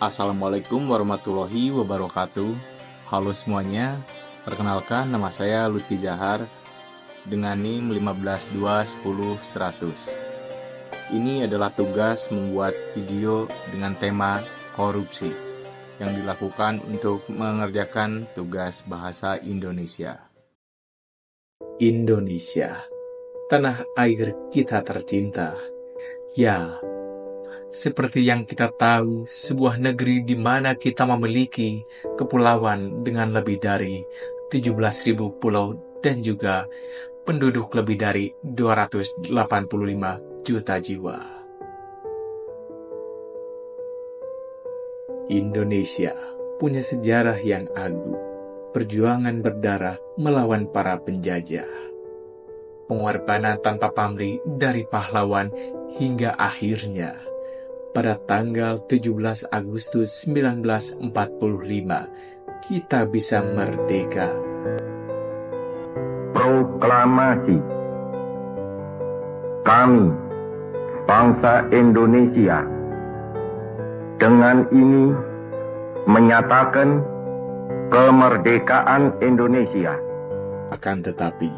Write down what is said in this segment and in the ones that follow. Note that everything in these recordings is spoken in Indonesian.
Assalamualaikum warahmatullahi wabarakatuh. Halo semuanya, perkenalkan nama saya Lutfi Zahar dengan NIM 152100100. Ini adalah tugas membuat video dengan tema korupsi yang dilakukan untuk mengerjakan tugas bahasa Indonesia. Indonesia, tanah air kita tercinta. Ya, seperti yang kita tahu, sebuah negeri di mana kita memiliki kepulauan dengan lebih dari 17.000 pulau dan juga penduduk lebih dari 285 juta jiwa. Indonesia punya sejarah yang agung, perjuangan berdarah melawan para penjajah, pengorbanan tanpa pamrih dari pahlawan hingga akhirnya pada tanggal 17 Agustus 1945, kita bisa merdeka. Proklamasi. Kami, bangsa Indonesia, dengan ini menyatakan kemerdekaan Indonesia. Akan tetapi,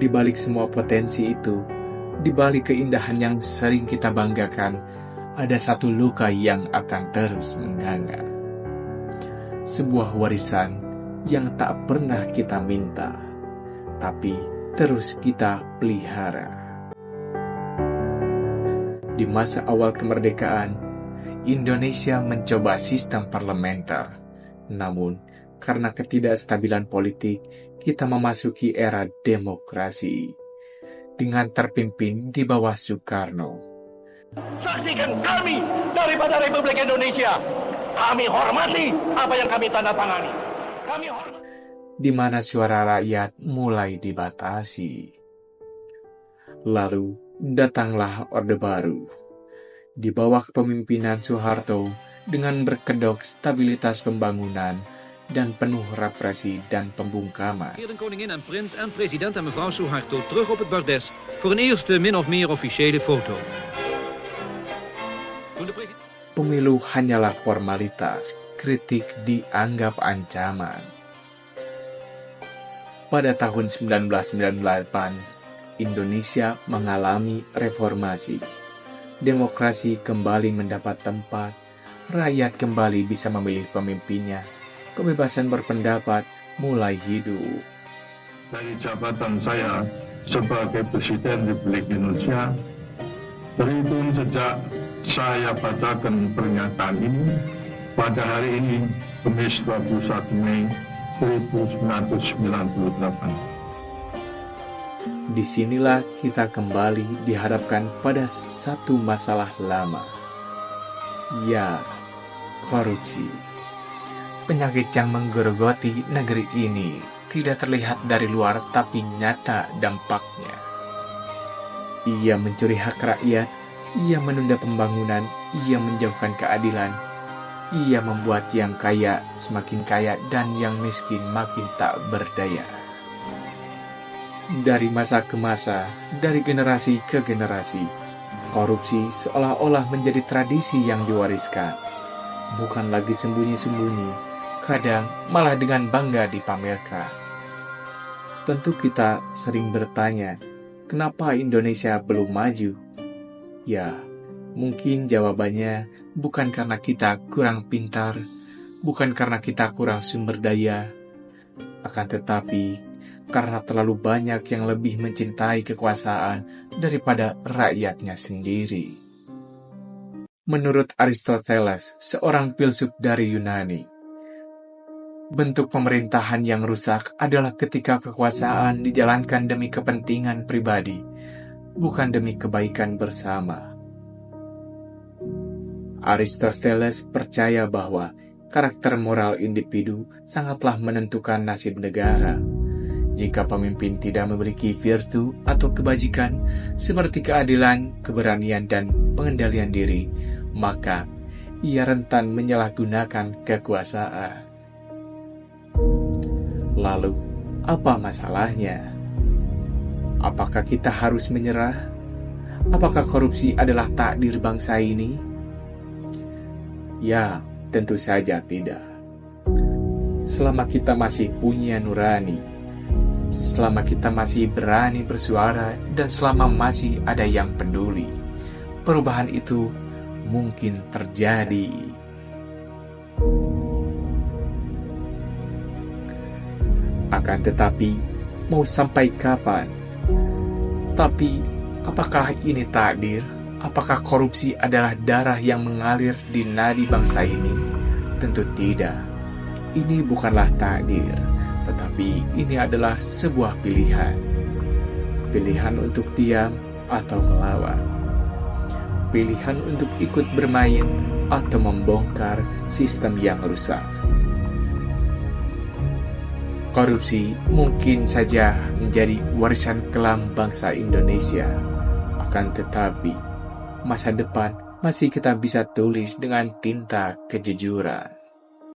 di balik semua potensi itu, di balik keindahan yang sering kita banggakan, ada satu luka yang akan terus menganga. Sebuah warisan yang tak pernah kita minta, tapi terus kita pelihara. Di masa awal kemerdekaan, Indonesia mencoba sistem parlementer. Namun, karena ketidakstabilan politik, kita memasuki era demokrasi dengan terpimpin di bawah Soekarno. Saksikan kami daripada Republik Indonesia. Kami hormati apa yang kami tanda tangani. Kami hormati. Di mana suara rakyat mulai dibatasi. Lalu datanglah Orde Baru. Di bawah kepemimpinan Soeharto dengan berkedok stabilitas pembangunan dan penuh represi dan pembungkaman. De koningin en prins en president en mevrouw Suharto terug op het bordes voor een eerste min of meer officiële foto. Pemilu hanyalah formalitas, kritik dianggap ancaman. Pada tahun 1998, Indonesia mengalami reformasi. Demokrasi kembali mendapat tempat, rakyat kembali bisa memilih pemimpinnya, kebebasan berpendapat mulai hidup. Dari jabatan saya sebagai Presiden Republik Indonesia, terhitung sejak saya bacakan pernyataan ini pada hari ini, Kamis 21 Mei 1998. Disinilah kita kembali dihadapkan pada satu masalah lama. Ya, korupsi. Penyakit yang menggerogoti negeri ini tidak terlihat dari luar tapi nyata dampaknya. Ia mencuri hak rakyat, ia menunda pembangunan, ia menjauhkan keadilan, ia membuat yang kaya semakin kaya dan yang miskin makin tak berdaya. Dari masa ke masa, dari generasi ke generasi, korupsi seolah-olah menjadi tradisi yang diwariskan. Bukan lagi sembunyi-sembunyi, kadang malah dengan bangga dipamerkan. Tentu kita sering bertanya, kenapa Indonesia belum maju? Ya, mungkin jawabannya bukan karena kita kurang pintar, bukan karena kita kurang sumber daya, akan tetapi karena terlalu banyak yang lebih mencintai kekuasaan daripada rakyatnya sendiri. Menurut Aristoteles, seorang filsuf dari Yunani, bentuk pemerintahan yang rusak adalah ketika kekuasaan dijalankan demi kepentingan pribadi, bukan demi kebaikan bersama. Aristoteles percaya bahwa karakter moral individu sangatlah menentukan nasib negara. Jika pemimpin tidak memiliki virtu atau kebajikan seperti keadilan, keberanian, dan pengendalian diri, maka ia rentan menyalahgunakan kekuasaan. Lalu, apa masalahnya? Apakah kita harus menyerah? Apakah korupsi adalah takdir bangsa ini? Ya, Tentu saja tidak. Selama kita masih punya nurani, selama kita masih berani bersuara, dan selama masih ada yang peduli, perubahan itu mungkin terjadi. Akan tetapi, mau sampai kapan? Tapi, apakah ini takdir? Apakah korupsi adalah darah yang mengalir di nadi bangsa ini? Tentu tidak. Ini bukanlah takdir, tetapi ini adalah sebuah pilihan. Pilihan untuk diam atau melawan. Pilihan untuk ikut bermain atau membongkar sistem yang rusak. Korupsi mungkin saja menjadi warisan kelam bangsa Indonesia. Akan tetapi, masa depan masih kita bisa tulis dengan tinta kejujuran.